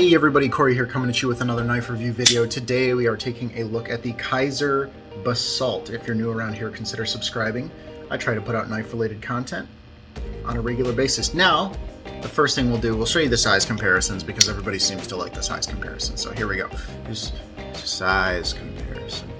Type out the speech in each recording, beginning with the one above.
Hey everybody, Corey here coming at you with another knife review video. Today we are taking a look at the Kizer Basalt. If you're new around here, consider subscribing. I try to put out knife related content on a regular basis. Now, the first thing we'll show you the size comparisons because everybody seems to like the size comparisons. So here we go. Here's size comparisons.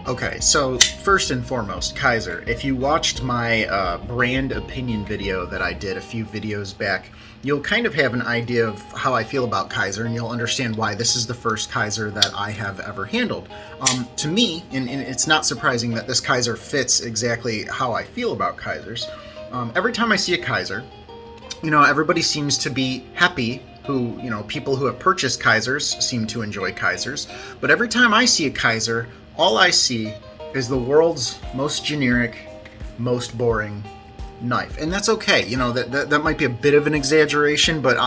Okay, so first and foremost, Kizer. If you watched my brand opinion video that I did a few videos back, you'll kind of have an idea of how I feel about Kizer, and you'll understand why this is the first Kizer that I have ever handled. To me, and it's not surprising that this Kizer fits exactly how I feel about Kizers. Every time I see a Kizer, everybody seems to be happy. People who have purchased Kizers seem to enjoy Kizers, but every time I see a Kizer, all I see is the world's most generic, most boring knife. And that's okay. That might be a bit of an exaggeration, but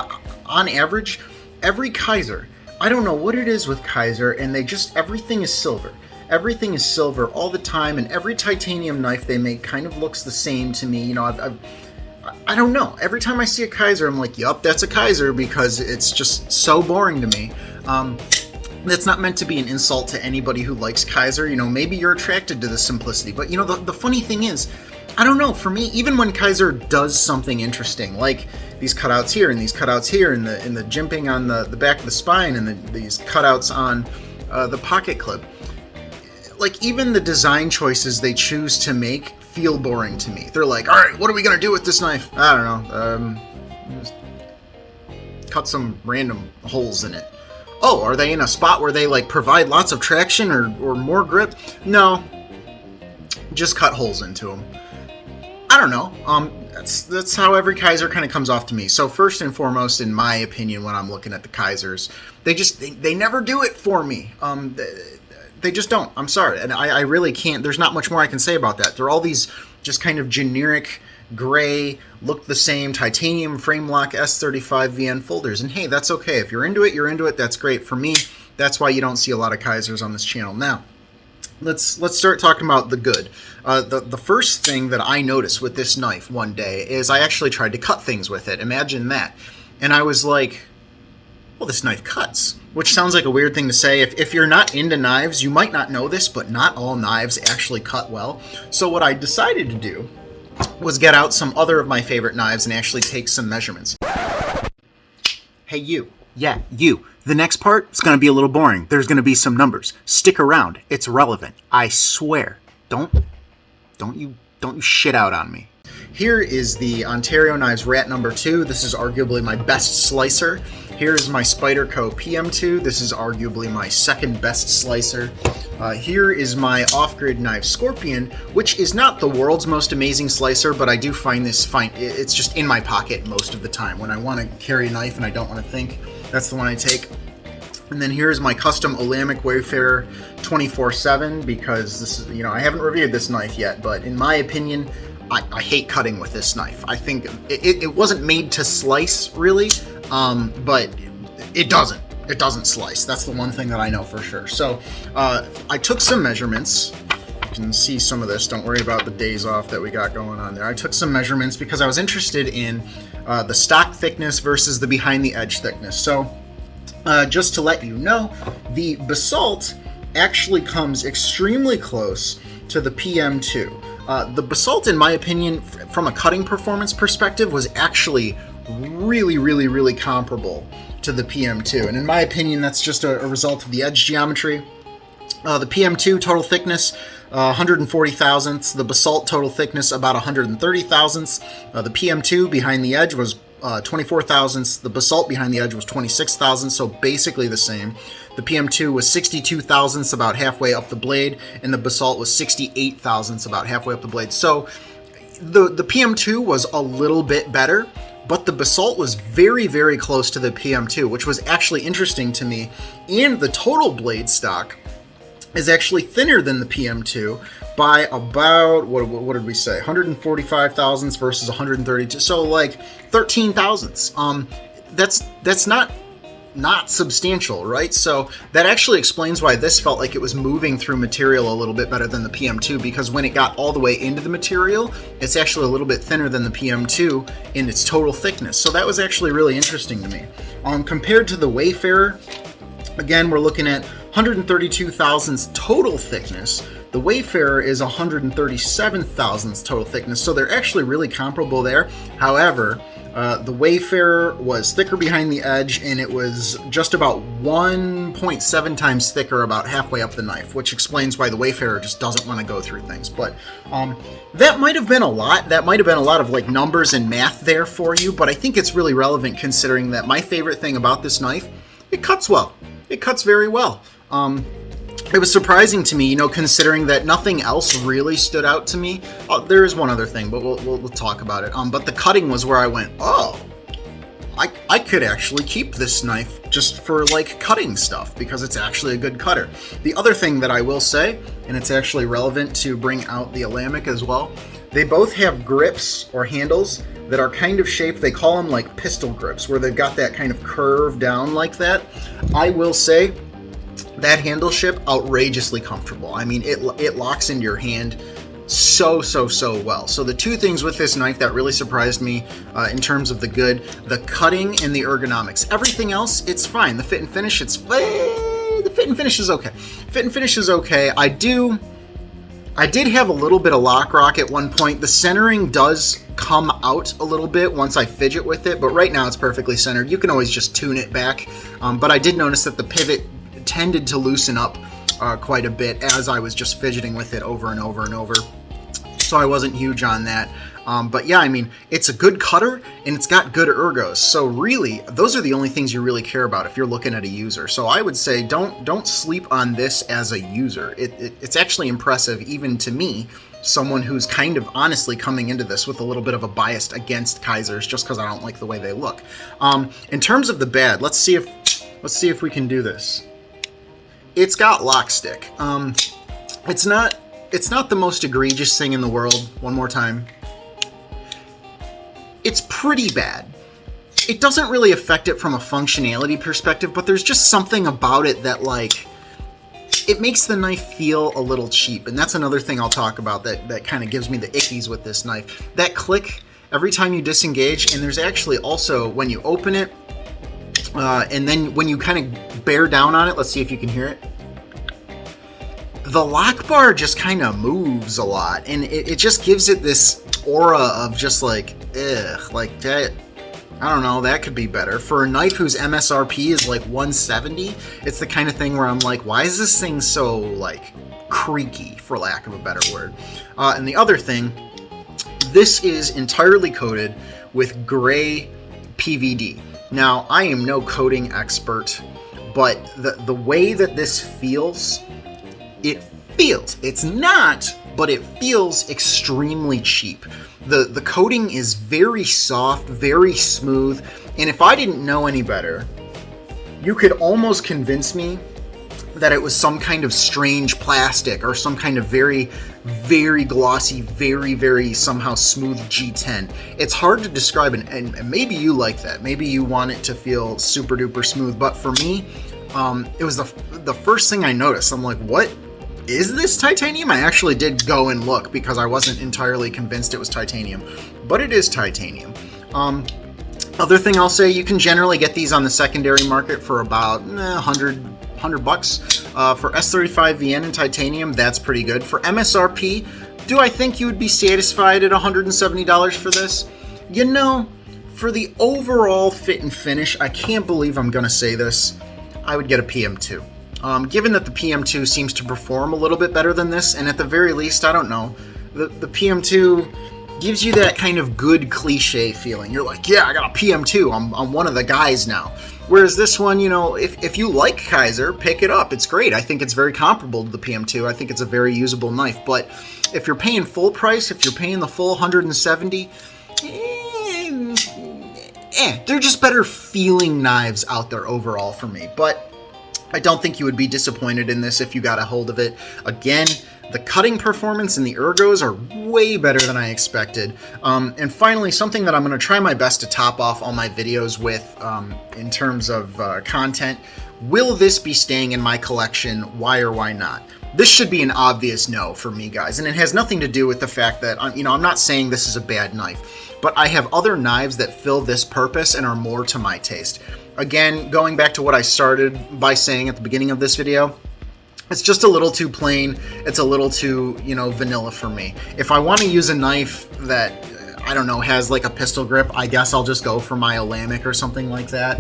on average, every Kizer, I don't know what it is with Kizer, and everything is silver. Everything is silver all the time, and every titanium knife they make kind of looks the same to me. I don't know. Every time I see a Kizer, I'm like, yup, that's a Kizer, because it's just so boring to me. That's not meant to be an insult to anybody who likes Kizer. Maybe you're attracted to the simplicity, but the funny thing is, I don't know, for me, even when Kizer does something interesting, like these cutouts here and these cutouts here, and the jimping on the back of the spine, and these cutouts on the pocket clip, like even the design choices they choose to make feel boring to me. They're like, all right, what are we gonna do with this knife? I don't know, just cut some random holes in it. Oh, are they in a spot where they provide lots of traction or more grip? No, just cut holes into them. I don't know. That's how every Kizer kind of comes off to me. So first and foremost, in my opinion, when I'm looking at the Kizers, they never do it for me. They just don't. I'm sorry, and I really can't. There's not much more I can say about that. They're all these just kind of generic, gray, look the same, titanium frame lock S35 VN folders. And hey, that's okay. If you're into it, you're into it. That's great. For me, that's why you don't see a lot of Kizers on this channel. Now, let's start talking about the good. The first thing that I noticed with this knife one day is I actually tried to cut things with it. Imagine that. And I was like, well, this knife cuts, which sounds like a weird thing to say. If you're not into knives, you might not know this, but not all knives actually cut well. So what I decided to do was get out some other of my favorite knives and actually take some measurements. Hey, you. Yeah, you. The next part is going to be a little boring. There's going to be some numbers. Stick around. It's relevant. I swear. Don't you shit out on me. Here is the Ontario Knives Rat number 2. This is arguably my best slicer. Here's my Spyderco PM2. This is arguably my second best slicer. Here is my off-grid knife Scorpion, which is not the world's most amazing slicer, but I do find this fine. It's just in my pocket most of the time. When I want to carry a knife and I don't want to think, that's the one I take. And then here's my custom Olamic Wayfarer 24/7, because this is, I haven't reviewed this knife yet, but in my opinion, I hate cutting with this knife. I think it wasn't made to slice, really, but it doesn't. It doesn't slice. That's the one thing that I know for sure. So I took some measurements. You can see some of this. Don't worry about the days off that we got going on there. I took some measurements because I was interested in the stock thickness versus the behind the edge thickness. So just to let you know, the Basalt actually comes extremely close to the PM2. The Basalt, in my opinion, from a cutting performance perspective, was actually really comparable to the PM2. And in my opinion, that's just a result of the edge geometry. The PM2 total thickness, 140 thousandths. The Basalt total thickness, about 130 thousandths. The PM2 behind the edge was 24 thousandths. The Basalt behind the edge was 26 thousandths, so basically the same. The PM2 was 62 thousandths, about halfway up the blade, and the Basalt was 68 thousandths, about halfway up the blade. So the PM2 was a little bit better, but the Basalt was very, very close to the PM2, which was actually interesting to me. And the total blade stock is actually thinner than the PM2 by about, what did we say, 145 thousandths versus 132, so like 13 thousandths. That's not substantial, right? So that actually explains why this felt like it was moving through material a little bit better than the PM2, because when it got all the way into the material, it's actually a little bit thinner than the PM2 in its total thickness. So that was actually really interesting to me. Compared to the Wayfarer, again, we're looking at 132 thousandths total thickness. The Wayfarer is 137 thousandths total thickness, so they're actually really comparable there. However, the Wayfarer was thicker behind the edge, and it was just about 1.7 times thicker about halfway up the knife, which explains why the Wayfarer just doesn't want to go through things. But that might have been a lot. That might have been a lot of like numbers and math there for you, but I think it's really relevant considering that my favorite thing about this knife, it cuts well. It cuts very well. It was surprising to me, considering that nothing else really stood out to me. There is one other thing, but we'll talk about it. But the cutting was where I went, oh, I could actually keep this knife just for like cutting stuff because it's actually a good cutter. The other thing that I will say, and it's actually relevant to bring out the Alamic as well, they both have grips or handles that are kind of shaped, they call them like pistol grips, where they've got that kind of curve down like that. I will say that handle ship, outrageously comfortable. I mean, it locks into your hand so well. So the two things with this knife that really surprised me in terms of the cutting and the ergonomics. Everything else, it's fine. The fit and finish, the fit and finish is okay. Fit and finish is okay. I did have a little bit of lock rock at one point. The centering does come out a little bit once I fidget with it, but right now it's perfectly centered. You can always just tune it back. But I did notice that the pivot tended to loosen up quite a bit as I was just fidgeting with it over and over and over. So I wasn't huge on that. But yeah, I mean, it's a good cutter and it's got good ergos. So really, those are the only things you really care about if you're looking at a user. So I would say don't sleep on this as a user. It's actually impressive even to me, someone who's kind of honestly coming into this with a little bit of a bias against Kizers just because I don't like the way they look. In terms of the bad, let's see if we can do this. It's got lock stick. It's not the most egregious thing in the world. One more time. It's pretty bad. It doesn't really affect it from a functionality perspective, but there's just something about it that, like, it makes the knife feel a little cheap. And that's another thing I'll talk about that kind of gives me the ickies with this knife. That click every time you disengage, and there's actually also when you open it, and then when you kind of bear down on it, let's see if you can hear it. The lock bar just kind of moves a lot, and it just gives it this aura of just like, ugh, like that. I don't know, that could be better. For a knife whose MSRP is like 170, it's the kind of thing where I'm like, why is this thing so like creaky, for lack of a better word? And the other thing, this is entirely coated with gray PVD. Now, I am no coating expert, but the way that this feels, it's not, but it feels extremely cheap. The coating is very soft, very smooth, and if I didn't know any better, you could almost convince me that it was some kind of strange plastic or some kind of very, very glossy, very, very somehow smooth G10. It's hard to describe, and maybe you like that. Maybe you want it to feel super duper smooth, but for me, it was the first thing I noticed. I'm like, what? Is this titanium? I actually did go and look because I wasn't entirely convinced it was titanium, but it is titanium. Other thing I'll say, you can generally get these on the secondary market for about $100 for S35VN and titanium. That's pretty good. For MSRP, do I think you would be satisfied at $170 for this? For the overall fit and finish, I can't believe I'm gonna say this, I would get a PM2. Given that the PM2 seems to perform a little bit better than this, and at the very least, I don't know, the PM2 gives you that kind of good cliche feeling. You're like, yeah, I got a PM2, I'm one of the guys now. Whereas this one, you know, if you like Kizer, pick it up. It's great. I think it's very comparable to the PM2. I think it's a very usable knife. But if you're paying full price, if you're paying the full 170, they're just better feeling knives out there overall for me. But I don't think you would be disappointed in this if you got a hold of it. Again, the cutting performance and the ergos are way better than I expected. And finally, something that I'm going to try my best to top off all my videos with in terms of content. Will this be staying in my collection? Why or why not? This should be an obvious no for me, guys. And it has nothing to do with the fact that, I'm not saying this is a bad knife. But I have other knives that fill this purpose and are more to my taste. Again, going back to what I started by saying at the beginning of this video, it's just a little too plain. It's a little too, vanilla for me. If I want to use a knife that, I don't know, has like a pistol grip, I guess I'll just go for my Olamic or something like that.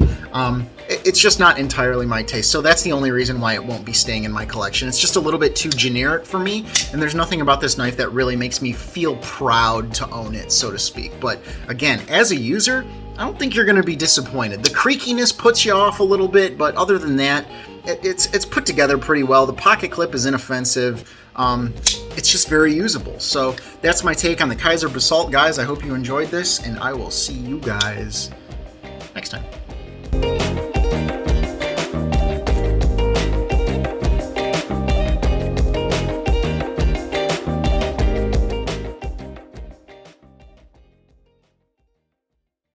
It's just not entirely my taste. So that's the only reason why it won't be staying in my collection. It's just a little bit too generic for me. And there's nothing about this knife that really makes me feel proud to own it, so to speak. But again, as a user, I don't think you're going to be disappointed. The creakiness puts you off a little bit, but other than that, it's put together pretty well. The pocket clip is inoffensive. It's just very usable. So that's my take on the Kizer Basalt, guys. I hope you enjoyed this, and I will see you guys next time.